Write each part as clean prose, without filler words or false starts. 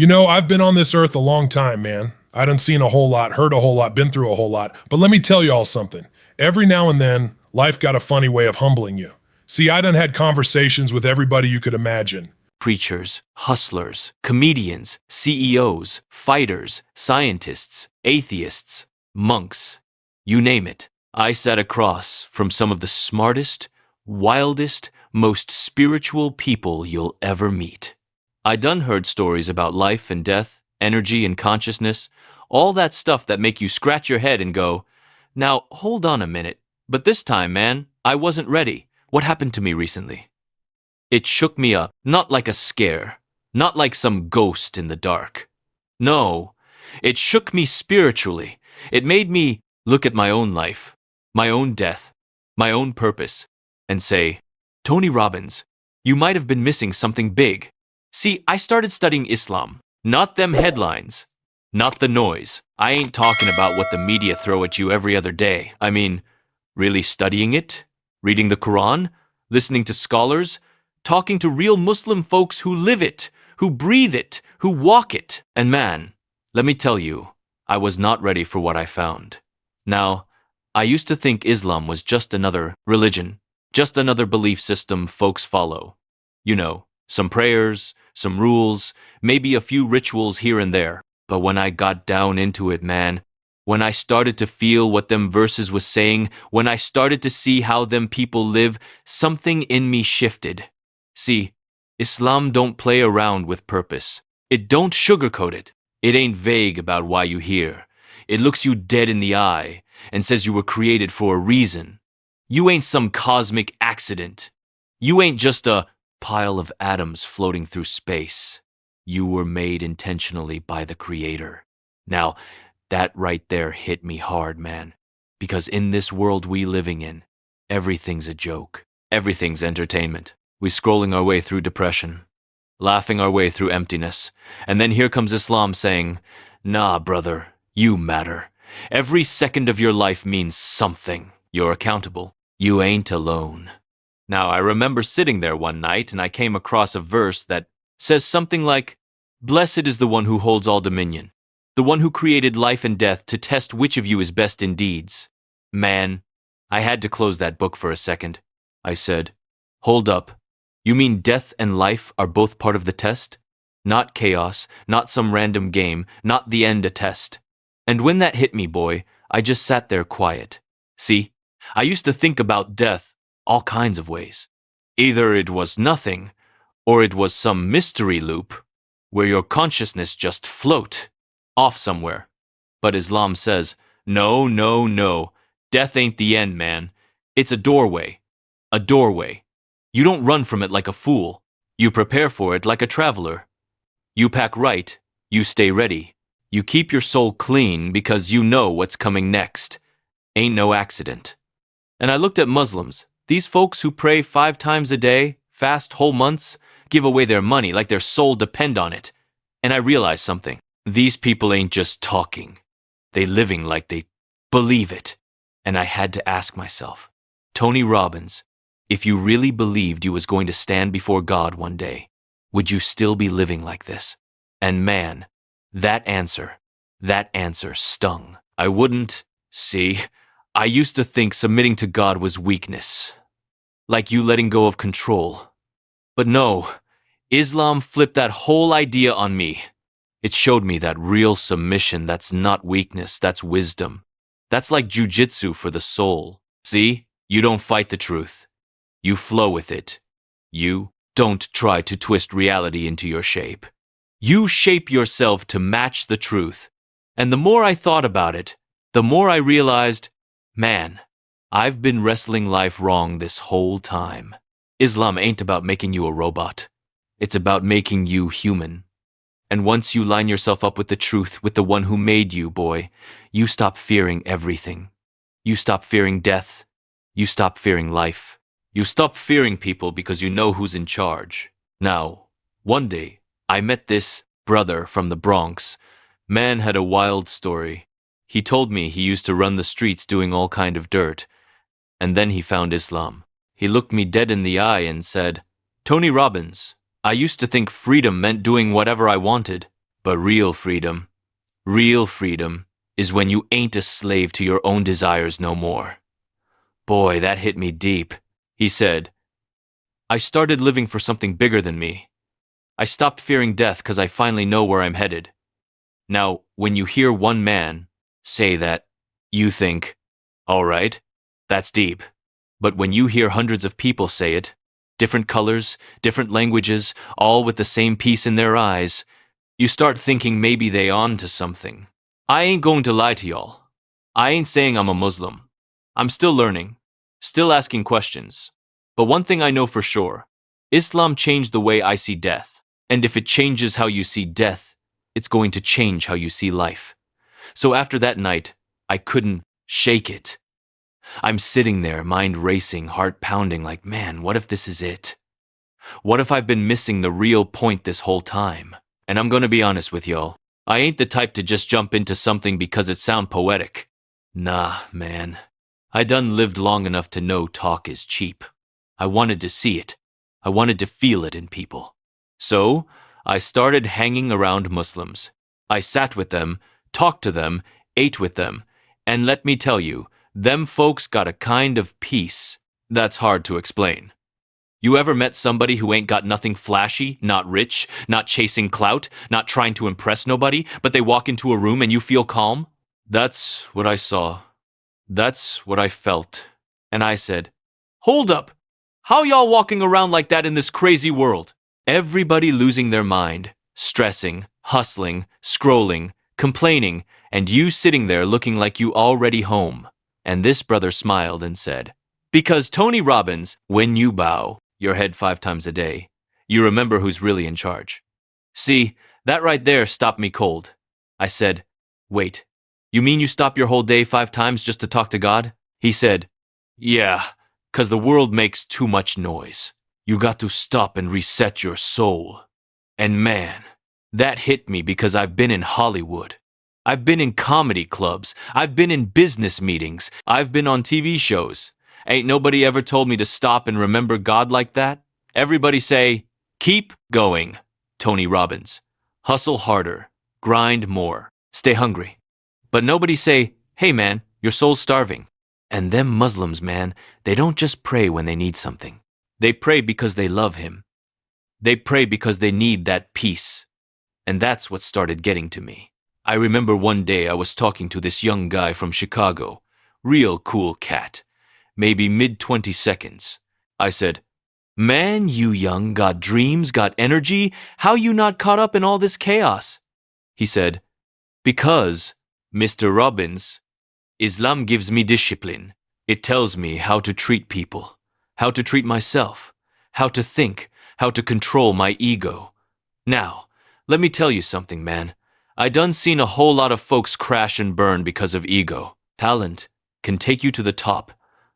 I've been on this earth a long time, man. I done seen a whole lot, heard a whole lot, been through a whole lot. But let me tell you all something. Every now and then, life got a funny way of humbling you. See, I done had conversations with everybody you could imagine. Preachers, hustlers, comedians, CEOs, fighters, scientists, atheists, monks, you name it. I sat across from some of the smartest, wildest, most spiritual people you'll ever meet. I done heard stories about life and death, energy and consciousness, all that stuff that make you scratch your head and go, now hold on a minute, but this time, man, I wasn't ready. What happened to me recently? It shook me up, not like a scare, not like some ghost in the dark. No, it shook me spiritually. It made me look at my own life, my own death, my own purpose, and say, Tony Robbins, you might have been missing something big. See, I started studying Islam, not them headlines, not the noise. I ain't talking about what the media throw at you every other day. I mean, really studying it, reading the Quran, listening to scholars, talking to real Muslim folks who live it, who breathe it, who walk it. And man, let me tell you, I was not ready for what I found. Now, I used to think Islam was just another religion, just another belief system folks follow. You know, some prayers, some rules, maybe a few rituals here and there. But when I got down into it, man, when I started to feel what them verses was saying, when I started to see how them people live, something in me shifted. See, Islam don't play around with purpose. It don't sugarcoat it. It ain't vague about why you here. It looks you dead in the eye and says you were created for a reason. You ain't some cosmic accident. You ain't just a pile of atoms floating through space. You were made intentionally by the Creator. Now, that right there hit me hard, man. Because in this world we living in, everything's a joke. Everything's entertainment. We scrolling our way through depression, laughing our way through emptiness. And then here comes Islam saying, nah, brother, you matter. Every second of your life means something. You're accountable. You ain't alone. Now, I remember sitting there one night and I came across a verse that says something like, blessed is the one who holds all dominion, the one who created life and death to test which of you is best in deeds. Man, I had to close that book for a second. I said, hold up. You mean death and life are both part of the test? Not chaos, not some random game, not the end a test. And when that hit me, boy, I just sat there quiet. See, I used to think about death all kinds of ways. Either it was nothing, or it was some mystery loop where your consciousness just float off somewhere. But Islam says, no, no, no, death ain't the end, man. It's a doorway. A doorway. You don't run from it like a fool. You prepare for it like a traveler. You pack right. You stay ready. You keep your soul clean because you know what's coming next. Ain't no accident. And I looked at Muslims, these folks who pray 5 times a day, fast whole months, give away their money like their soul depend on it. And I realized something. These people ain't just talking. They living like they believe it. And I had to ask myself, Tony Robbins, if you really believed you was going to stand before God one day, would you still be living like this? And man, that answer stung. I wouldn't. See, I used to think submitting to God was weakness, like you letting go of control. But no, Islam flipped that whole idea on me. It showed me that real submission, that's not weakness, that's wisdom. That's like jujitsu for the soul. See, you don't fight the truth. You flow with it. You don't try to twist reality into your shape. You shape yourself to match the truth. And the more I thought about it, the more I realized, man, I've been wrestling life wrong this whole time. Islam ain't about making you a robot. It's about making you human. And once you line yourself up with the truth, with the one who made you, boy, you stop fearing everything. You stop fearing death. You stop fearing life. You stop fearing people because you know who's in charge. Now, one day, I met this brother from the Bronx. Man had a wild story. He told me he used to run the streets doing all kind of dirt. And then he found Islam. He looked me dead in the eye and said, Tony Robbins, I used to think freedom meant doing whatever I wanted. But real freedom, is when you ain't a slave to your own desires no more. Boy, that hit me deep. He said, I started living for something bigger than me. I stopped fearing death because I finally know where I'm headed. Now, when you hear one man say that, you think, all right, that's deep. But when you hear hundreds of people say it, different colors, different languages, all with the same peace in their eyes, you start thinking maybe they on to something. I ain't going to lie to y'all. I ain't saying I'm a Muslim. I'm still learning, still asking questions. But one thing I know for sure, Islam changed the way I see death. And if it changes how you see death, it's going to change how you see life. So after that night, I couldn't shake it. I'm sitting there, mind racing, heart pounding, like, man, what if this is it? What if I've been missing the real point this whole time? And I'm gonna be honest with y'all, I ain't the type to just jump into something because it sound poetic. Nah, man. I done lived long enough to know talk is cheap. I wanted to see it. I wanted to feel it in people. So, I started hanging around Muslims. I sat with them, talked to them, ate with them, and let me tell you, them folks got a kind of peace that's hard to explain. You ever met somebody who ain't got nothing flashy, not rich, not chasing clout, not trying to impress nobody, but they walk into a room and you feel calm? That's what I saw. That's what I felt. And I said, hold up! How y'all walking around like that in this crazy world? Everybody losing their mind, stressing, hustling, scrolling, complaining, and you sitting there looking like you already home. And this brother smiled and said, because Tony Robbins, when you bow your head 5 times a day, you remember who's really in charge. See, that right there stopped me cold. I said, wait, you mean you stop your whole day 5 times just to talk to God? He said, yeah, 'cause the world makes too much noise. You got to stop and reset your soul. And man, that hit me because I've been in Hollywood. I've been in comedy clubs. I've been in business meetings. I've been on TV shows. Ain't nobody ever told me to stop and remember God like that. Everybody say, keep going, Tony Robbins. Hustle harder, grind more, stay hungry. But nobody say, hey man, your soul's starving. And them Muslims, man, they don't just pray when they need something. They pray because they love him. They pray because they need that peace. And that's what started getting to me. I remember one day I was talking to this young guy from Chicago. Real cool cat. Maybe mid-20 seconds. I said, man, you young, got dreams, got energy. How you not caught up in all this chaos? He said, because, Mr. Robbins, Islam gives me discipline. It tells me how to treat people, how to treat myself, how to think, how to control my ego. Now, let me tell you something, man. I done seen a whole lot of folks crash and burn because of ego. Talent can take you to the top,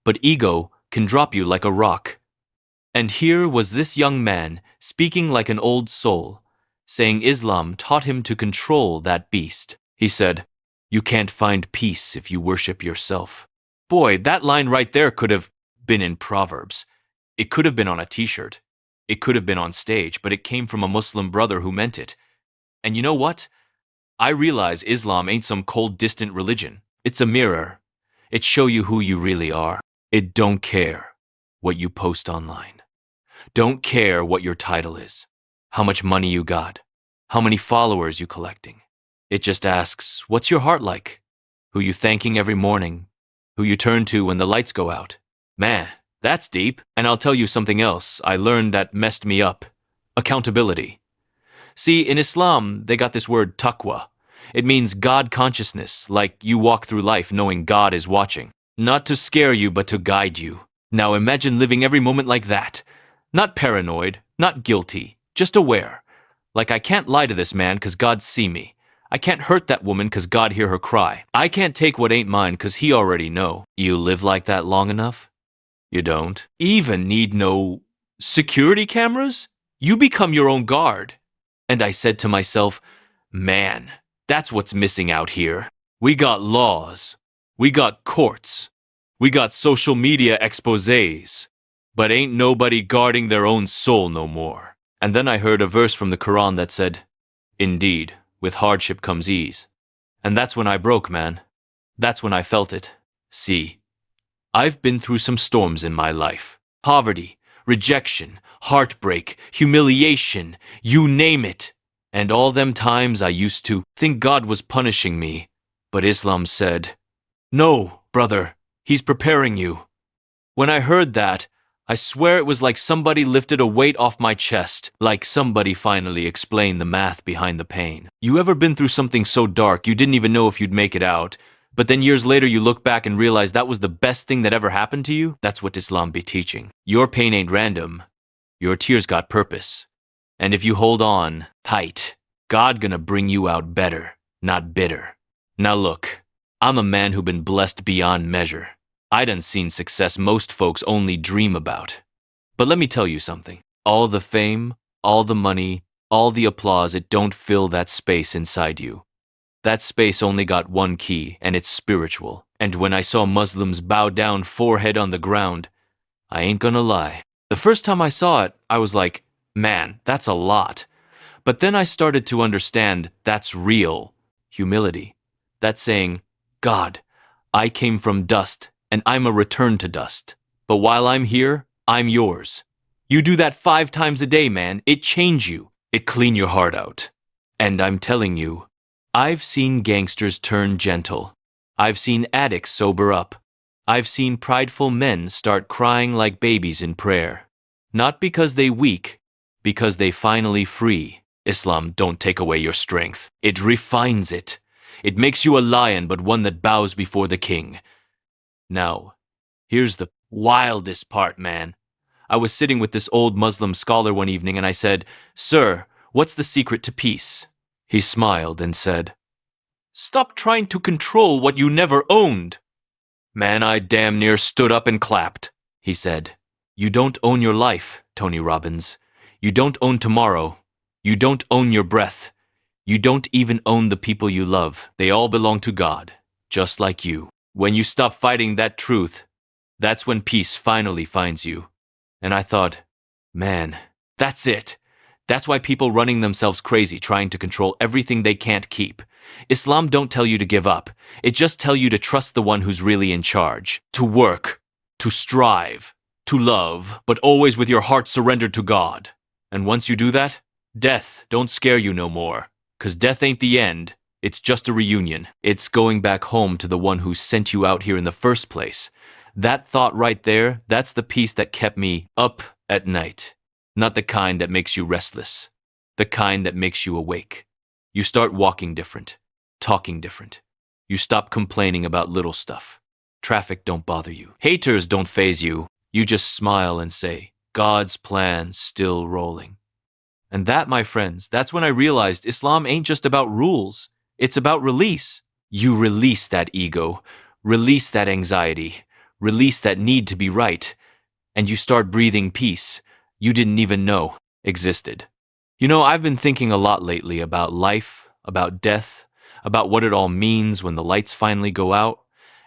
but ego can drop you like a rock. And here was this young man speaking like an old soul, saying Islam taught him to control that beast. He said, you can't find peace if you worship yourself. Boy, that line right there could have been in Proverbs. It could have been on a t-shirt. It could have been on stage, but it came from a Muslim brother who meant it. And you know what? I realize Islam ain't some cold, distant religion. It's a mirror. It show you who you really are. It don't care what you post online. Don't care what your title is, how much money you got, how many followers you collecting. It just asks, what's your heart like? Who you thanking every morning? Who you turn to when the lights go out? Man, that's deep. And I'll tell you something else I learned that messed me up. Accountability. See, in Islam, they got this word taqwa. It means God consciousness, like you walk through life knowing God is watching. Not to scare you, but to guide you. Now imagine living every moment like that. Not paranoid, not guilty, just aware. Like I can't lie to this man because God see me. I can't hurt that woman because God hear her cry. I can't take what ain't mine because he already know. You live like that long enough? You don't even need no security cameras? You become your own guard. And I said to myself, man, that's what's missing out here. We got laws. We got courts. We got social media exposés. But ain't nobody guarding their own soul no more. And then I heard a verse from the Quran that said, indeed, with hardship comes ease. And that's when I broke, man. That's when I felt it. See, I've been through some storms in my life. Poverty, rejection, heartbreak, humiliation, you name it. And all them times I used to think God was punishing me. But Islam said, "No, brother, he's preparing you." When I heard that, I swear it was like somebody lifted a weight off my chest, like somebody finally explained the math behind the pain. You ever been through something so dark you didn't even know if you'd make it out, but then years later you look back and realize that was the best thing that ever happened to you? That's what Islam be teaching. Your pain ain't random. Your tears got purpose. And if you hold on tight, God gonna bring you out better, not bitter. Now look, I'm a man who been blessed beyond measure. I done seen success most folks only dream about. But let me tell you something. All the fame, all the money, all the applause, it don't fill that space inside you. That space only got one key, and it's spiritual. And when I saw Muslims bow down forehead on the ground, I ain't gonna lie. The first time I saw it, I was like, man, that's a lot. But then I started to understand that's real humility. That's saying, God, I came from dust, and I'm a return to dust. But while I'm here, I'm yours. You do that 5 times a day, man. It change you. It clean your heart out. And I'm telling you, I've seen gangsters turn gentle. I've seen addicts sober up. I've seen prideful men start crying like babies in prayer. Not because they weak, because they finally free. Islam don't take away your strength. It refines it. It makes you a lion, but one that bows before the king. Now, here's the wildest part, man. I was sitting with this old Muslim scholar one evening and I said, "Sir, what's the secret to peace?" He smiled and said, "Stop trying to control what you never owned." Man, I damn near stood up and clapped. He said, "You don't own your life, Tony Robbins. You don't own tomorrow. You don't own your breath. You don't even own the people you love. They all belong to God, just like you. When you stop fighting that truth, that's when peace finally finds you." And I thought, man, that's it. That's why people running themselves crazy trying to control everything they can't keep. Islam don't tell you to give up. It just tell you to trust the one who's really in charge. To work, to strive, to love, but always with your heart surrendered to God. And once you do that, death don't scare you no more. 'Cause death ain't the end. It's just a reunion. It's going back home to the one who sent you out here in the first place. That thought right there, that's the peace that kept me up at night. Not the kind that makes you restless. The kind that makes you awake. You start walking different, talking different. You stop complaining about little stuff. Traffic don't bother you. Haters don't faze you. You just smile and say, God's plan's still rolling. And that, my friends, that's when I realized Islam ain't just about rules. It's about release. You release that ego, release that anxiety, release that need to be right, and you start breathing peace you didn't even know existed. You know, I've been thinking a lot lately about life, about death, about what it all means when the lights finally go out,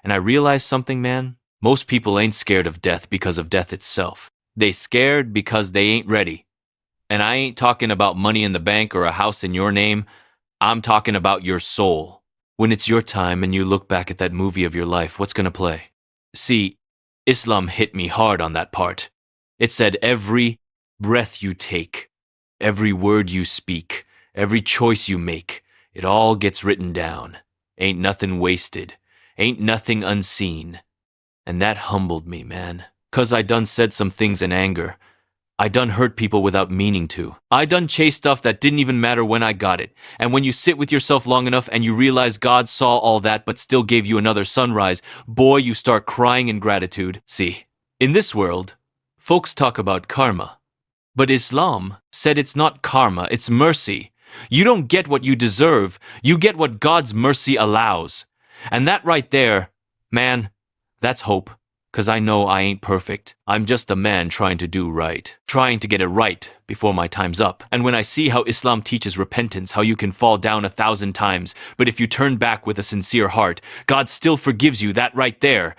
and I realized something, man. Most people ain't scared of death because of death itself. They scared because they ain't ready. And I ain't talking about money in the bank or a house in your name. I'm talking about your soul. When it's your time and you look back at that movie of your life, what's gonna play? See, Islam hit me hard on that part. It said every breath you take, every word you speak, every choice you make, it all gets written down. Ain't nothing wasted. Ain't nothing unseen. And that humbled me, man. 'Cause I done said some things in anger. I done hurt people without meaning to. I done chased stuff that didn't even matter when I got it. And when you sit with yourself long enough and you realize God saw all that but still gave you another sunrise, boy, you start crying in gratitude. See, in this world, folks talk about karma. But Islam said it's not karma, it's mercy. You don't get what you deserve, you get what God's mercy allows. And that right there, man, that's hope. 'Cause I know I ain't perfect. I'm just a man trying to do right. Trying to get it right before my time's up. And when I see how Islam teaches repentance, how you can fall down 1,000 times, but if you turn back with a sincere heart, God still forgives you, that right there,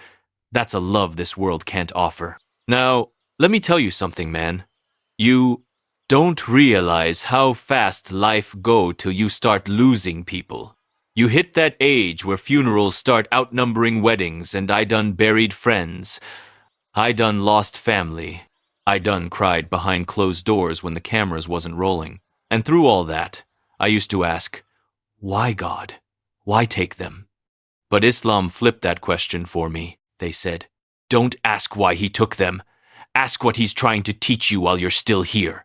that's a love this world can't offer. Now, let me tell you something, man. You don't realize how fast life go till you start losing people. You hit that age where funerals start outnumbering weddings, and I done buried friends. I done lost family. I done cried behind closed doors when the cameras wasn't rolling. And through all that, I used to ask, why God? Why take them? But Islam flipped that question for me. They said, don't ask why he took them. Ask what he's trying to teach you while you're still here.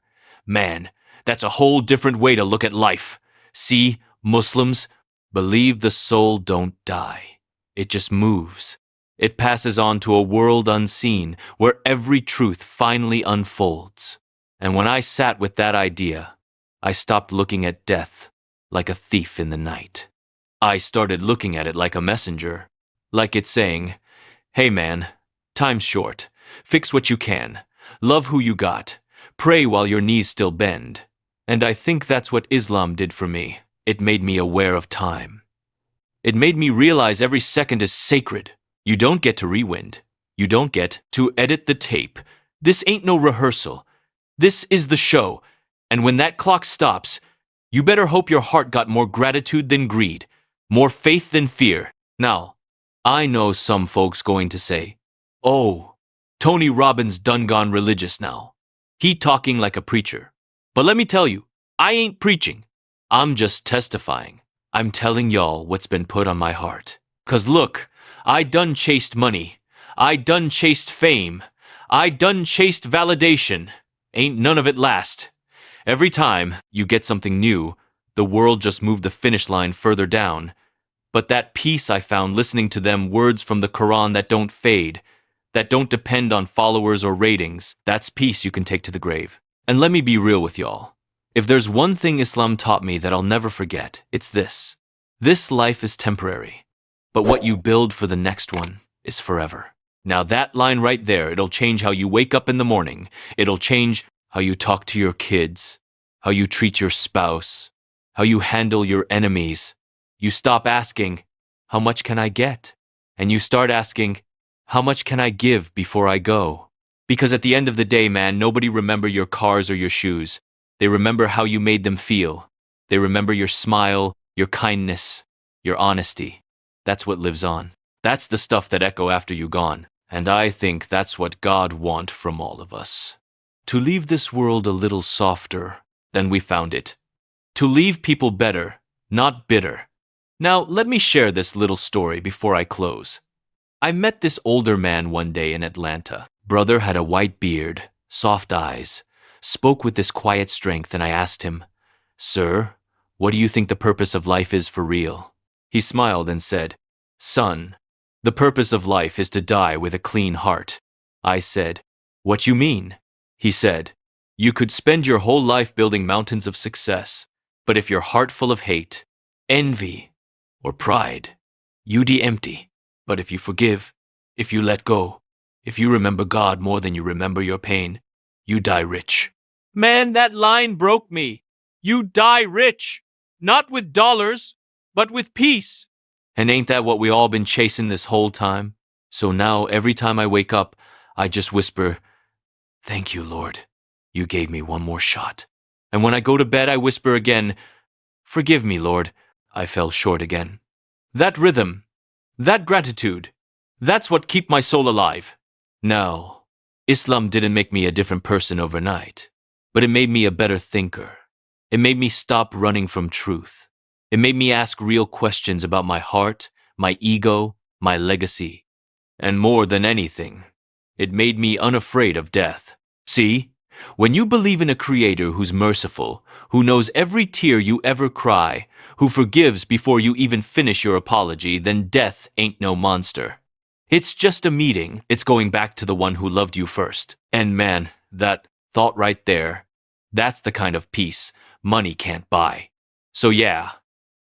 Man, that's a whole different way to look at life. See, Muslims believe the soul don't die. It just moves. It passes on to a world unseen where every truth finally unfolds. And when I sat with that idea, I stopped looking at death like a thief in the night. I started looking at it like a messenger, like it's saying, hey man, time's short. Fix what you can. Love who you got. Pray while your knees still bend. And I think that's what Islam did for me. It made me aware of time. It made me realize every second is sacred. You don't get to rewind. You don't get to edit the tape. This ain't no rehearsal. This is the show. And when that clock stops, you better hope your heart got more gratitude than greed, more faith than fear. Now, I know some folks going to say, oh, Tony Robbins done gone religious now. He talking like a preacher. But let me tell you, I ain't preaching. I'm just testifying. I'm telling y'all what's been put on my heart. 'Cause look, I done chased money. I done chased fame. I done chased validation. Ain't none of it last. Every time you get something new, the world just moved the finish line further down. But that peace I found listening to them words from the Quran that don't fade, that don't depend on followers or ratings, that's peace you can take to the grave. And let me be real with y'all. If there's one thing Islam taught me that I'll never forget, it's this. This life is temporary, but what you build for the next one is forever. Now that line right there, it'll change how you wake up in the morning. It'll change how you talk to your kids, how you treat your spouse, how you handle your enemies. You stop asking, how much can I get? And you start asking, how much can I give before I go? Because at the end of the day, man, nobody remember your cars or your shoes. They remember how you made them feel. They remember your smile, your kindness, your honesty. That's what lives on. That's the stuff that echo after you gone. And I think that's what God want from all of us. To leave this world a little softer than we found it. To leave people better, not bitter. Now, let me share this little story before I close. I met this older man one day in Atlanta. Brother had a white beard, soft eyes, spoke with this quiet strength, and I asked him, "Sir, what do you think the purpose of life is for real?" He smiled and said, "Son, the purpose of life is to die with a clean heart." I said, "What you mean?" He said, "You could spend your whole life building mountains of success, but if your heart full of hate, envy, or pride, you'd be empty. But if you forgive, if you let go, if you remember God more than you remember your pain, you die rich." Man, that line broke me. You die rich, not with dollars, but with peace. And ain't that what we all been chasing this whole time? So now every time I wake up, I just whisper, "Thank you, Lord. You gave me one more shot." And when I go to bed, I whisper again, "Forgive me, Lord. I fell short again." That rhythm, that gratitude, that's what keep my soul alive. Now, Islam didn't make me a different person overnight, but it made me a better thinker. It made me stop running from truth. It made me ask real questions about my heart, my ego, my legacy. And more than anything, it made me unafraid of death. See, when you believe in a creator who's merciful, who knows every tear you ever cry, who forgives before you even finish your apology, then death ain't no monster. It's just a meeting. It's going back to the one who loved you first. And man, that thought right there, that's the kind of peace money can't buy. So yeah,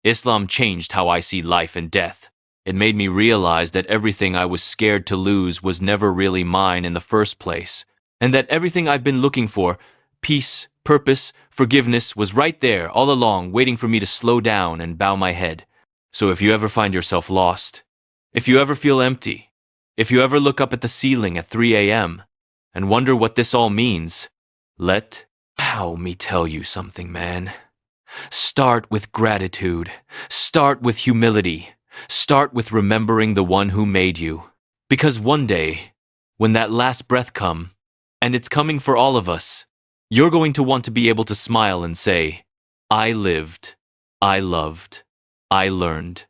Islam changed how I see life and death. It made me realize that everything I was scared to lose was never really mine in the first place, and that everything I've been looking for, peace, purpose, forgiveness, was right there all along, waiting for me to slow down and bow my head. So if you ever find yourself lost, if you ever feel empty, if you ever look up at the ceiling at 3 a.m. and wonder what this all means, let How me tell you something, man. Start with gratitude. Start with humility. Start with remembering the one who made you. Because one day, when that last breath come, and it's coming for all of us, you're going to want to be able to smile and say, I lived, I loved, I learned.